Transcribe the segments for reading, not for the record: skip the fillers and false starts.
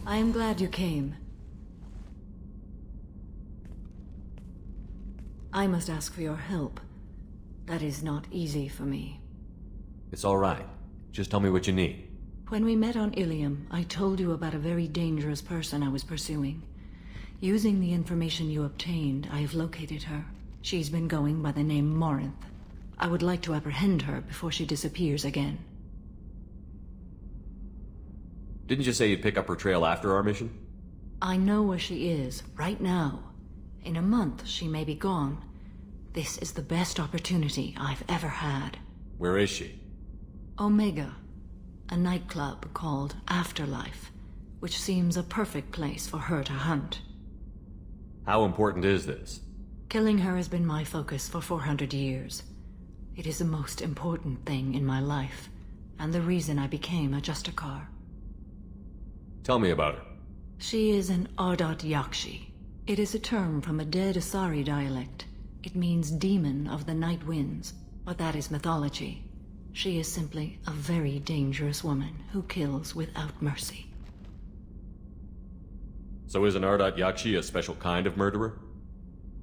I am glad you came. I must ask for your help. That is not easy for me. It's all right. Just tell me what you need. When we met on Ilium, I told you about a very dangerous person I was pursuing. Using the information you obtained, I have located her. She's been going by the name Morinth. I would like to apprehend her before she disappears again. Didn't you say you'd pick up her trail after our mission? I know where she is, right now. In a month, she may be gone. This is the best opportunity I've ever had. Where is she? Omega. A nightclub called Afterlife, which seems a perfect place for her to hunt. How important is this? Killing her has been my focus for 400 years. It is the most important thing in my life, and the reason I became a Justicar. Tell me about her. She is an Ardat Yakshi. It is a term from a dead Asari dialect. It means demon of the night winds, but that is mythology. She is simply a very dangerous woman who kills without mercy. So is an Ardat Yakshi a special kind of murderer?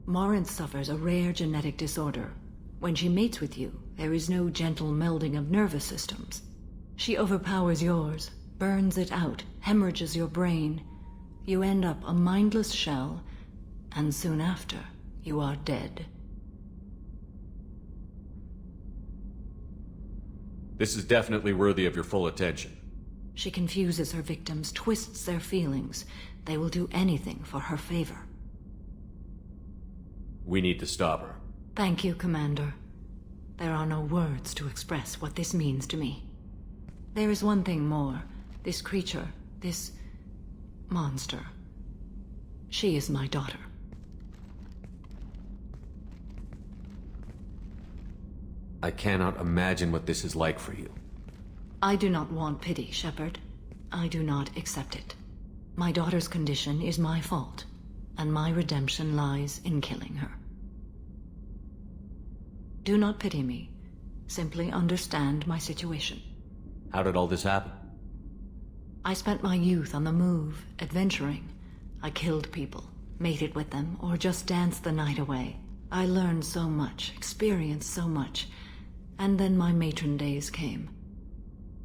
Morinth suffers a rare genetic disorder. When she mates with you, there is no gentle melding of nervous systems. She overpowers yours, burns it out, hemorrhages your brain. You end up a mindless shell, and soon after, you are dead. This is definitely worthy of your full attention. She confuses her victims, twists their feelings. They will do anything for her favor. We need to stop her. Thank you, Commander. There are no words to express what this means to me. There is one thing more. This creature, this monster. She is my daughter. I cannot imagine what this is like for you. I do not want pity, Shepard. I do not accept it. My daughter's condition is my fault, and my redemption lies in killing her. Do not pity me. Simply understand my situation. How did all this happen? I spent my youth on the move, adventuring. I killed people, mated with them, or just danced the night away. I learned so much, experienced so much, and then my matron days came.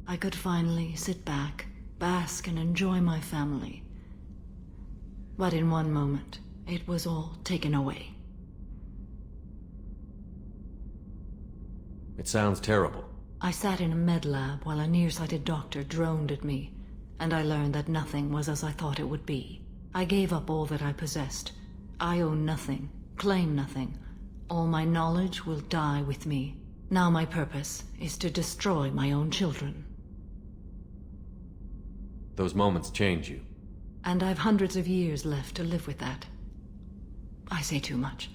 I could finally sit back, bask and enjoy my family. But in one moment, it was all taken away. It sounds terrible. I sat in a med lab while a nearsighted doctor droned at me, and I learned that nothing was as I thought it would be. I gave up all that I possessed. I own nothing, claim nothing. All my knowledge will die with me. Now my purpose is to destroy my own children. Those moments change you. And I've hundreds of years left to live with that. I say too much.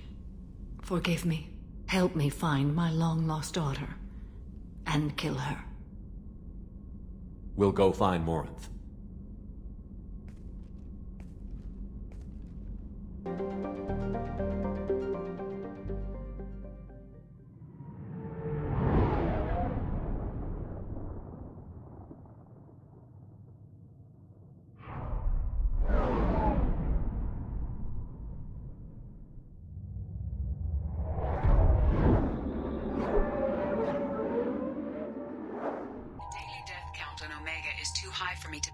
Forgive me. Help me find my long-lost daughter. And kill her. We'll go find Morinth.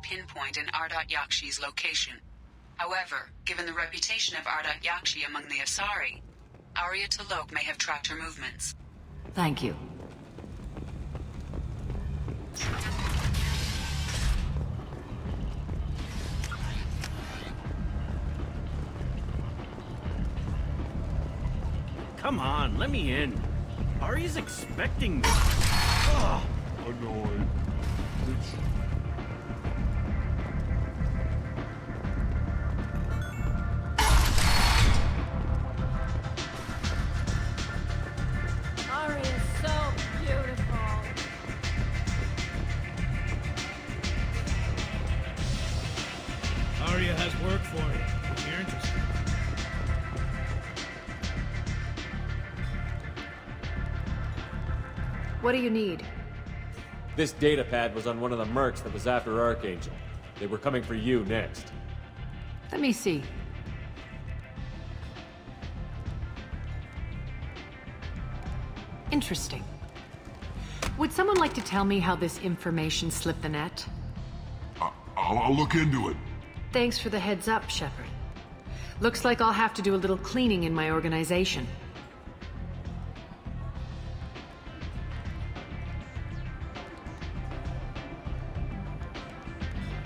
Pinpoint in Ardat Yakshi's location. However, given the reputation of Ardat Yakshi among the Asari, Arya T'Loak may have tracked her movements. Thank you. Come on, let me in. Arya's expecting me. Ugh, annoyed. Arya has work for you, if you're interested. What do you need? This data pad was on one of the mercs that was after Archangel. They were coming for you next. Let me see. Interesting. Would someone like to tell me how this information slipped the net? I'll look into it. Thanks for the heads up, Shepard. Looks like I'll have to do a little cleaning in my organization.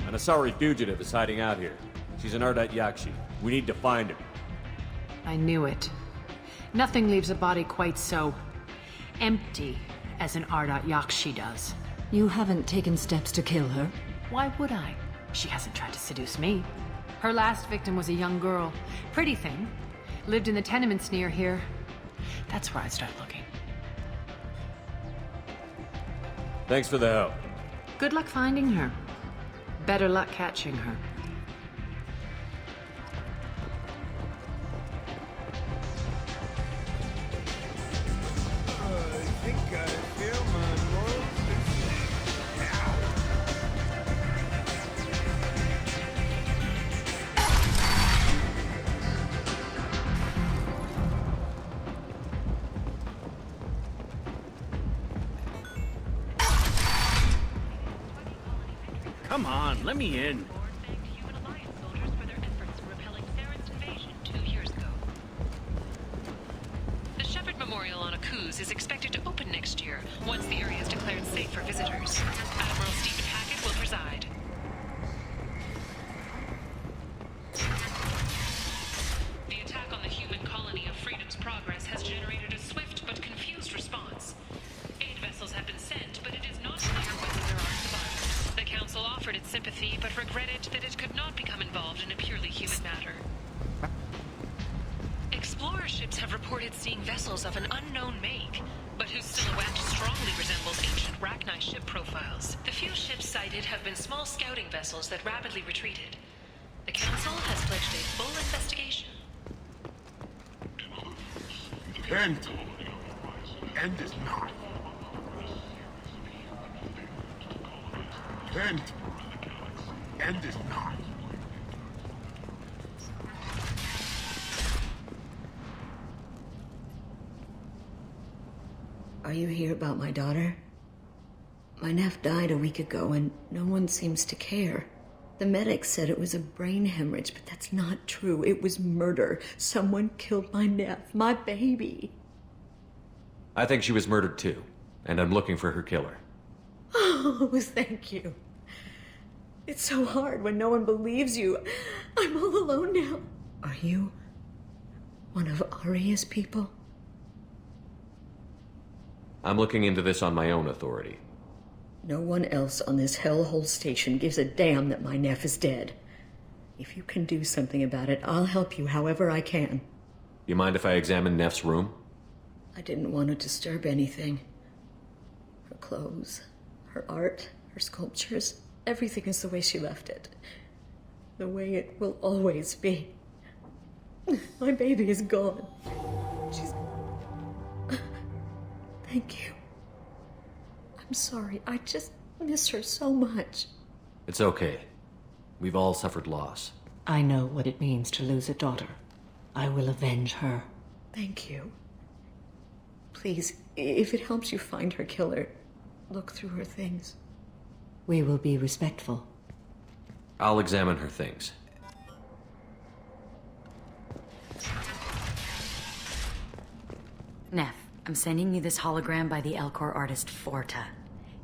An Asari fugitive is hiding out here. She's an Ardat Yakshi. We need to find her. I knew it. Nothing leaves a body quite so empty as an Ardat Yakshi does. You haven't taken steps to kill her? Why would I? She hasn't tried to seduce me. Her last victim was a young girl. Pretty thing. Lived in the tenements near here. That's where I'd start looking. Thanks for the help. Good luck finding her. Better luck catching her. Come on, let me in. Thanked Human Alliance soldiers for their efforts in repelling Saren's invasion 2 years ago. The Shepard Memorial on Akuz is expected to open next year, once the area is declared safe for visitors. Admiral Stephen Hackett will preside. The attack on the human colony of Freedom's Progress has generated a swift but confused response. Aid vessels have been sent, but it is not clear whether there are survivors. The Council offered its sympathy, but regretted that it could not become involved in a purely human matter. Explorer ships have reported seeing vessels of an unknown make, but whose silhouette strongly resembles ancient Rachni ship profiles. The few ships sighted have been small scouting vessels that rapidly retreated. The Council has pledged a full investigation. End is not. End is not. Are you here about my daughter? My nephew died a week ago and no one seems to care. The medics said it was a brain hemorrhage, but that's not true. It was murder. Someone killed my nephew, my baby. I think she was murdered too, and I'm looking for her killer. Oh, thank you. It's so hard when no one believes you. I'm all alone now. Are you one of Arya's people? I'm looking into this on my own authority. No one else on this hellhole station gives a damn that my nephew is dead. If you can do something about it, I'll help you however I can. You mind if I examine Neff's room? I didn't want to disturb anything. Her clothes, her art, her sculptures, everything is the way she left it. The way it will always be. My baby is gone. She's... Thank you. I'm sorry, I just miss her so much. It's okay. We've all suffered loss. I know what it means to lose a daughter. I will avenge her. Thank you. Please, if it helps you find her killer, look through her things. We will be respectful. I'll examine her things. Neff, I'm sending you this hologram by the Elcor artist Forta.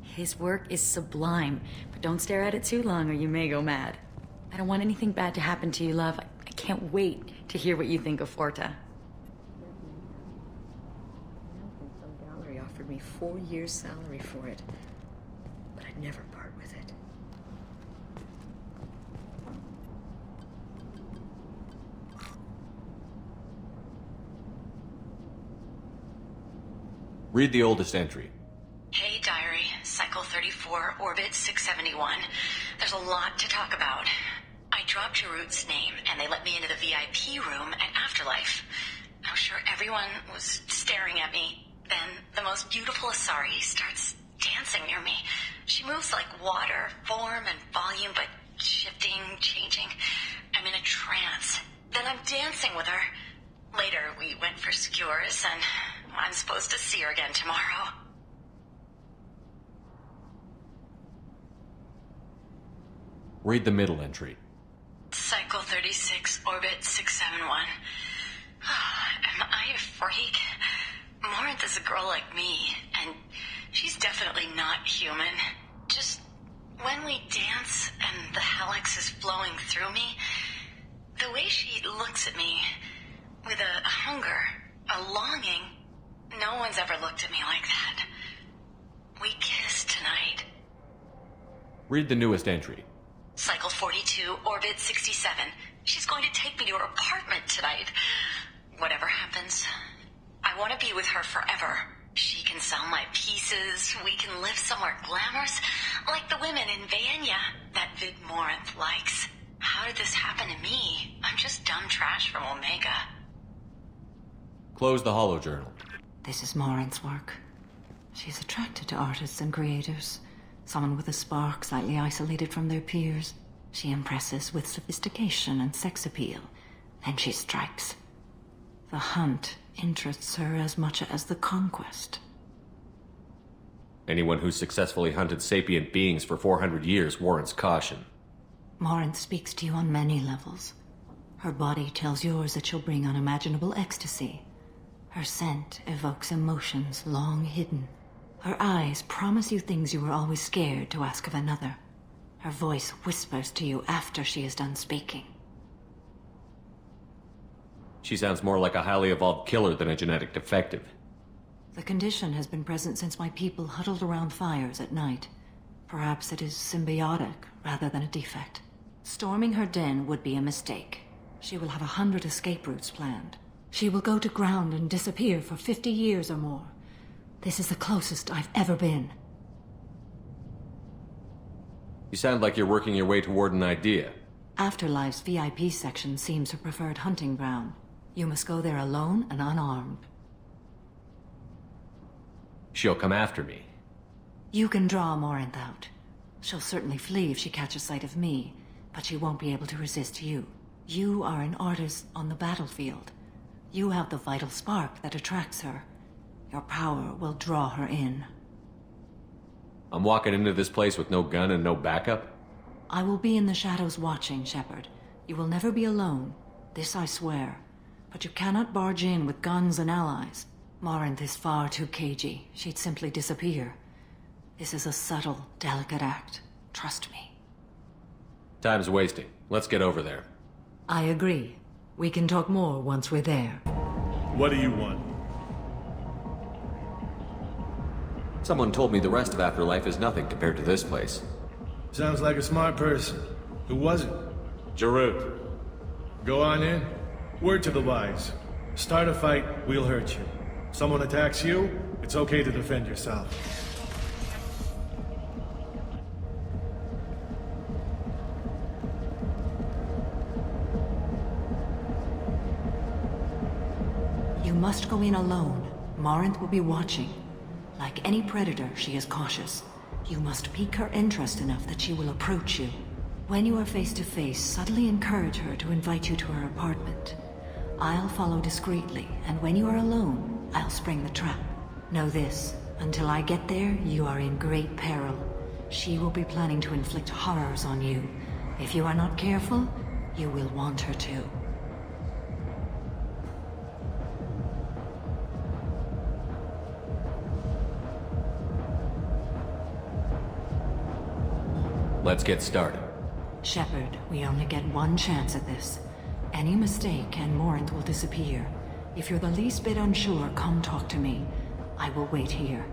His work is sublime, but don't stare at it too long or you may go mad. I don't want anything bad to happen to you, love. I can't wait to hear what you think of Forta. Some gallery offered me 4 years' salary for it, but I'd never part with it. Read the oldest entry. Hey, Diary. Cycle 34, Orbit 671. There's a lot to talk about. I dropped Jarut's name, and they let me into the VIP room at Afterlife. I'm sure everyone was staring at me. Then the most beautiful Asari starts dancing near me. She moves like water, form and volume, but shifting, changing. I'm in a trance. Then I'm dancing with her. Later, we went for skewers, and I'm supposed to see her again tomorrow. Read the middle entry. Cycle 36, orbit 671. Am I a freak? Morinth is a girl like me, and she's definitely not human. Just when we dance and the helix is flowing through me, the way she looks at me with a hunger, a longing, no one's ever looked at me like that. We kissed tonight. Read the newest entry. Cycle 42, orbit 67. She's going to take me to her apartment tonight. Whatever happens, I want to be with her forever. She can sell my pieces. We can live somewhere glamorous, like the women in Vanya that Vid Morinth likes. How did this happen to me? I'm just dumb trash from Omega. Close the holojournal. This is Morinth's work. She's attracted to artists and creators. Someone with a spark, slightly isolated from their peers. She impresses with sophistication and sex appeal. Then she strikes. The hunt interests her as much as the conquest. Anyone who's successfully hunted sapient beings for 400 years warrants caution. Morinth speaks to you on many levels. Her body tells yours that she'll bring unimaginable ecstasy. Her scent evokes emotions long hidden. Her eyes promise you things you were always scared to ask of another. Her voice whispers to you after she is done speaking. She sounds more like a highly evolved killer than a genetic defective. The condition has been present since my people huddled around fires at night. Perhaps it is symbiotic rather than a defect. Storming her den would be a mistake. She will have 100 escape routes planned. She will go to ground and disappear for 50 years or more. This is the closest I've ever been. You sound like you're working your way toward an idea. Afterlife's VIP section seems her preferred hunting ground. You must go there alone and unarmed. She'll come after me. You can draw Morinth out. She'll certainly flee if she catches sight of me, but she won't be able to resist you. You are an artist on the battlefield. You have the vital spark that attracts her. Your power will draw her in. I'm walking into this place with no gun and no backup? I will be in the shadows watching, Shepard. You will never be alone. This I swear. But you cannot barge in with guns and allies. Morinth is far too cagey. She'd simply disappear. This is a subtle, delicate act. Trust me. Time's wasting. Let's get over there. I agree. We can talk more once we're there. What do you want? Someone told me the rest of Afterlife is nothing compared to this place. Sounds like a smart person. Who was it? Jarut. Go on in. Word to the wise. Start a fight, we'll hurt you. Someone attacks you, it's okay to defend yourself. You must go in alone. Morinth will be watching. Like any predator, she is cautious. You must pique her interest enough that she will approach you. When you are face to face, subtly encourage her to invite you to her apartment. I'll follow discreetly, and when you are alone, I'll spring the trap. Know this, until I get there, you are in great peril. She will be planning to inflict horrors on you. If you are not careful, you will want her to. Let's get started. Shepard, we only get one chance at this. Any mistake and Morinth will disappear. If you're the least bit unsure, come talk to me. I will wait here.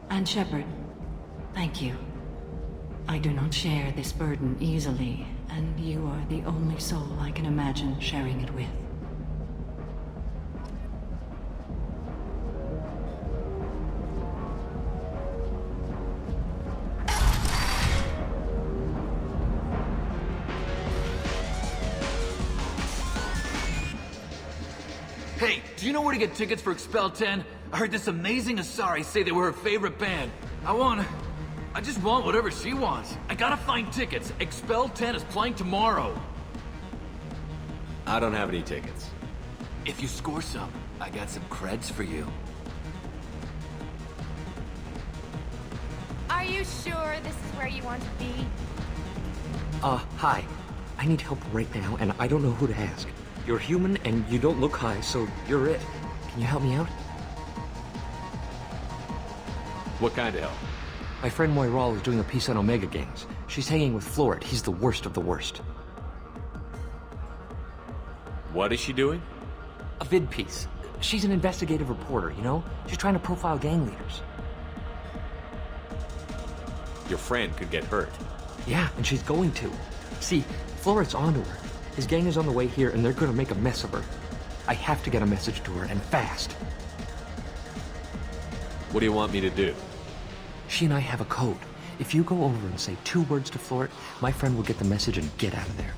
And Shepard, thank you. I do not share this burden easily, and you are the only soul I can imagine sharing it with. Hey, do you know where to get tickets for Expel 10? I heard this amazing Asari say they were her favorite band. I wanna... I just want whatever she wants. I gotta find tickets. Expel 10 is playing tomorrow. I don't have any tickets. If you score some, I got some creds for you. Are you sure this is where you want to be? Hi. I need help right now, and I don't know who to ask. You're human, and you don't look high, so you're it. Can you help me out? What kind of help? My friend Moiral is doing a piece on Omega gangs. She's hanging with Florid. He's the worst of the worst. What is she doing? A vid piece. She's an investigative reporter, you know? She's trying to profile gang leaders. Your friend could get hurt. Yeah, and she's going to. See, Florid's onto her. His gang is on the way here, and they're gonna make a mess of her. I have to get a message to her, and fast. What do you want me to do? She and I have a code. If you go over and say 2 words to Florid, my friend will get the message and get out of there.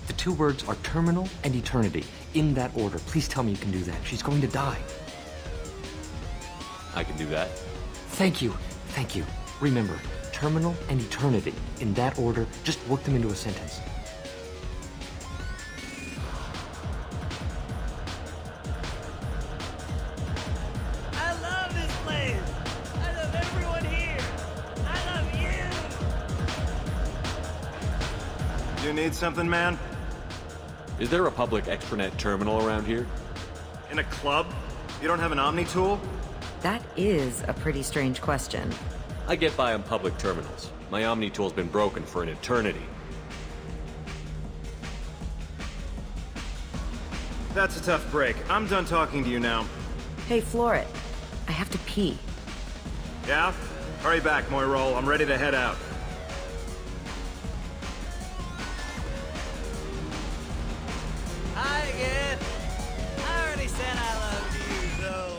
The 2 words are terminal and eternity. In that order. Please tell me you can do that. She's going to die. I can do that. Thank you. Thank you. Remember, terminal and eternity. In that order, just work them into a sentence. I love this place. I love everyone here. I love you. You need something, man? Is there a public extranet terminal around here? In a club? You don't have an Omni tool? That is a pretty strange question. I get by on public terminals. My Omni tool's been broken for an eternity. That's a tough break. I'm done talking to you now. Hey, Florid. I have to pee. Yeah? Hurry back, Moiral. I'm ready to head out. Hi again. I already said I love you, though.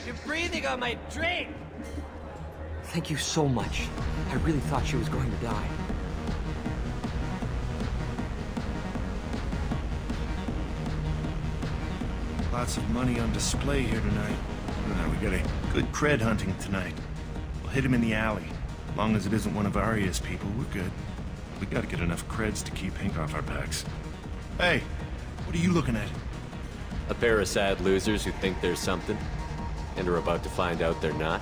You're breathing on my drink. Thank you so much. I really thought she was going to die. Lots of money on display here tonight. We got a good cred hunting tonight. We'll hit him in the alley. Long as it isn't one of Arya's people, we're good. We gotta get enough creds to keep Hank off our backs. Hey, what are you looking at? A pair of sad losers who think there's something, and are about to find out they're not.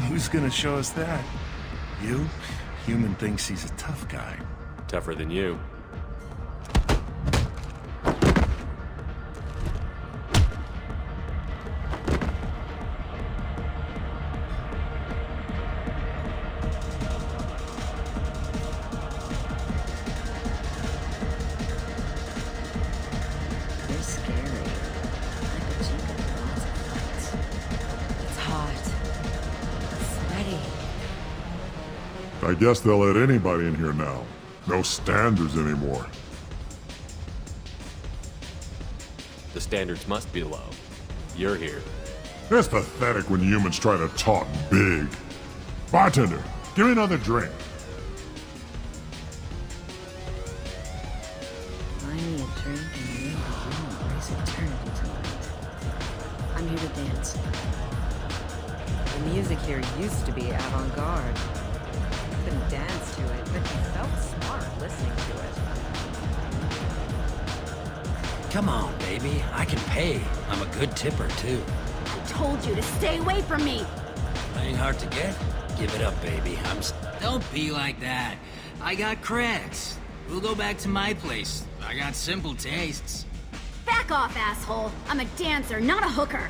Who's gonna show us that? You? Human thinks he's a tough guy. Tougher than you. They're scary. I bet you got lots of fights. It's hot. Sweaty. I guess they'll let anybody in here now. No standards anymore. The standards must be low. You're here. It's pathetic when humans try to talk big. Bartender, give me another drink. Buy me a drink and you will embrace eternity tonight. I'm here to dance. The music here used to be avant-garde. I couldn't dance to it, but you felt smart listening to it. Come on, baby. I can pay. I'm a good tipper, too. I told you to stay away from me. Playing hard to get? Give it up, baby. Don't be like that. I got creds. We'll go back to my place. I got simple tastes. Back off, asshole. I'm a dancer, not a hooker.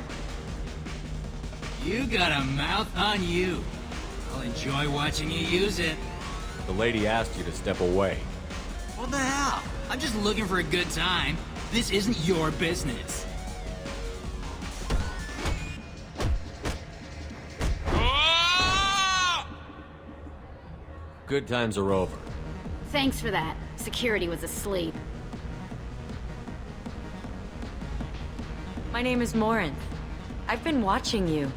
You got a mouth on you. I'll enjoy watching you use it. The lady asked you to step away. What the hell? I'm just looking for a good time. This isn't your business. Good times are over. Thanks for that. Security was asleep. My name is Morin. I've been watching you.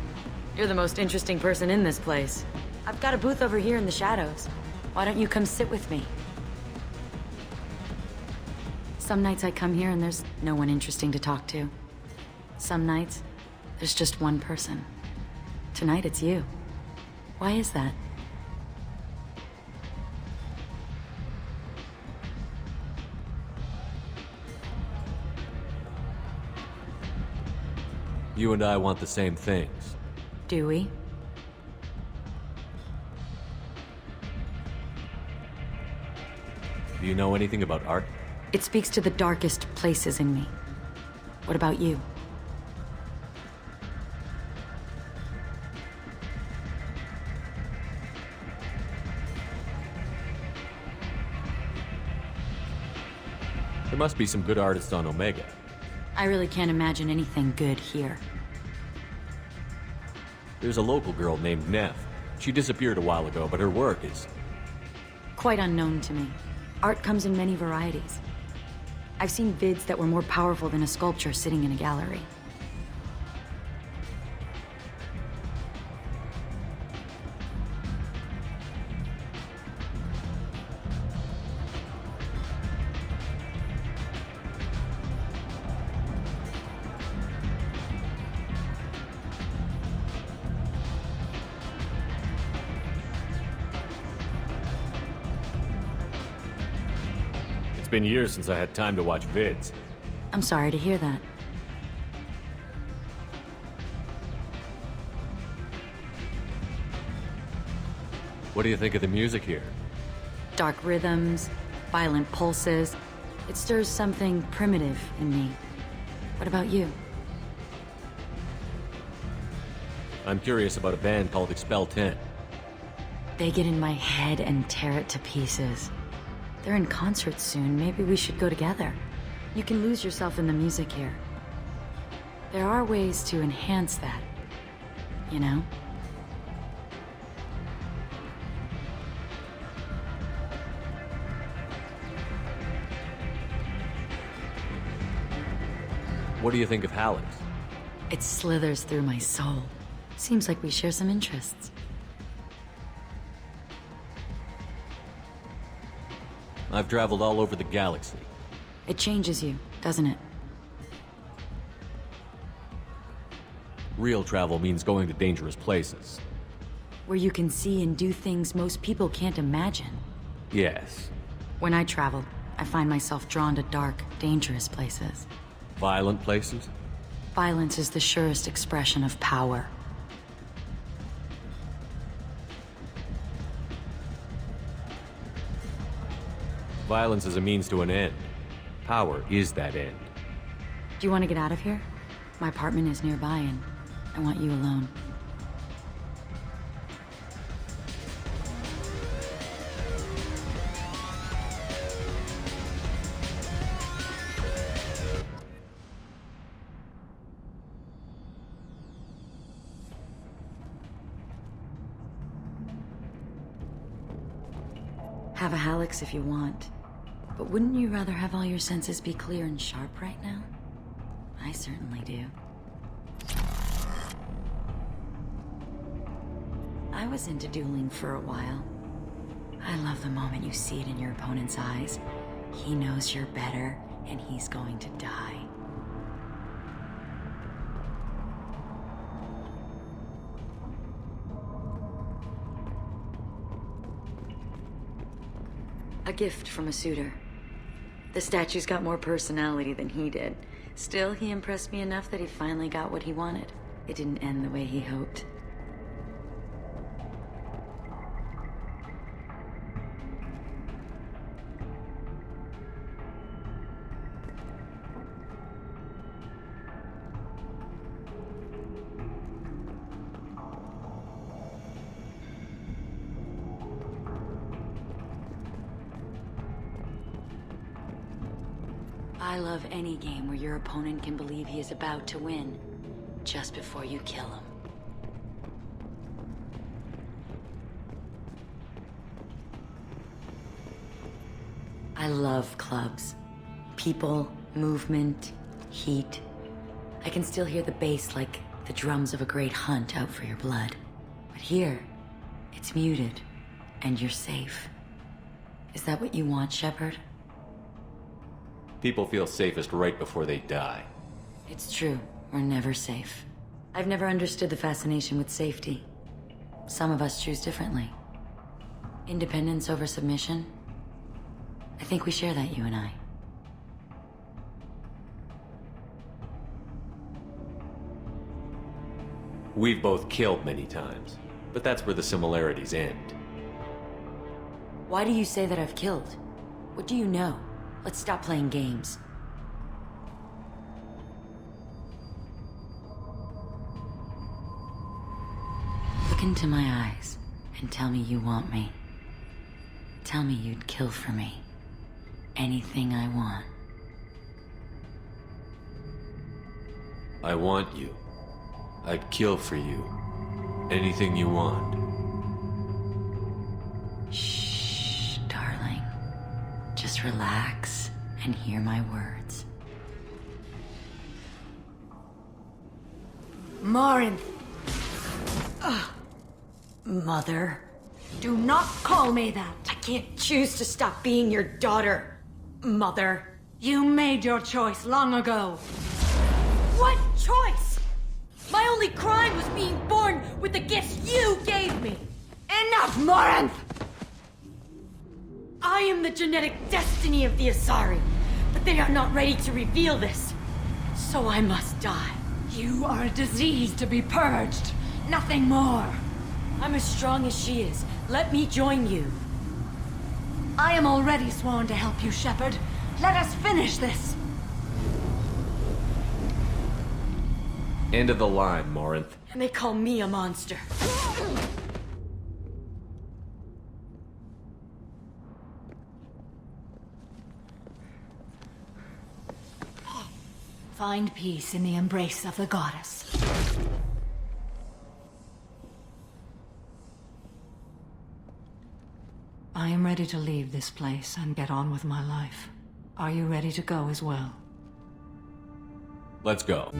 You're the most interesting person in this place. I've got a booth over here in the shadows. Why don't you come sit with me? Some nights I come here and there's no one interesting to talk to. Some nights, there's just one person. Tonight it's you. Why is that? You and I want the same things. Do we? Do you know anything about art? It speaks to the darkest places in me. What about you? There must be some good artists on Omega. I really can't imagine anything good here. There's a local girl named Neff. She disappeared a while ago, but her work is... Quite unknown to me. Art comes in many varieties. I've seen vids that were more powerful than a sculpture sitting in a gallery. It's been years since I had time to watch vids. I'm sorry to hear that. What do you think of the music here? Dark rhythms, violent pulses. It stirs something primitive in me. What about you? I'm curious about a band called Expel 10. They get in my head and tear it to pieces. They're in concert soon. Maybe we should go together. You can lose yourself in the music here. There are ways to enhance that, you know? What do you think of Hallex? It slithers through my soul. Seems like we share some interests. I've traveled all over the galaxy. It changes you, doesn't it? Real travel means going to dangerous places. Where you can see and do things most people can't imagine. Yes. When I travel, I find myself drawn to dark, dangerous places. Violent places? Violence is the surest expression of power. Violence is a means to an end. Power is that end. Do you want to get out of here? My apartment is nearby and I want you alone. Have a Hallex if you want. But wouldn't you rather have all your senses be clear and sharp right now? I certainly do. I was into dueling for a while. I love the moment you see it in your opponent's eyes. He knows you're better, and he's going to die. A gift from a suitor. The statue's got more personality than he did. Still, he impressed me enough that he finally got what he wanted. It didn't end the way he hoped. I love any game where your opponent can believe he is about to win, just before you kill him. I love clubs. People, movement, heat. I can still hear the bass like the drums of a great hunt out for your blood. But here, it's muted, and you're safe. Is that what you want, Shepard? People feel safest right before they die. It's true. We're never safe. I've never understood the fascination with safety. some of us choose differently. Independence over submission. I think we share that, you and I. We've both killed many times, but that's where the similarities end. Why do you say that I've killed? What do you know? Let's stop playing games. Look into my eyes and tell me you want me. Tell me you'd kill for me. Anything I want. I want you. I'd kill for you. Anything you want. Shh, darling. Just relax and hear my words. Morinth. Mother. Do not call me that. I can't choose to stop being your daughter. Mother. You made your choice long ago. What choice? My only crime was being born with the gifts you gave me. Enough, Morinth! I am the genetic destiny of the Asari, but they are not ready to reveal this. So I must die. You are a disease to be purged. Nothing more. I'm as strong as she is. Let me join you. I am already sworn to help you, Shepard. Let us finish this. End of the line, Morinth. And they call me a monster. Find peace in the embrace of the goddess. I am ready to leave this place and get on with my life. Are you ready to go as well? Let's go.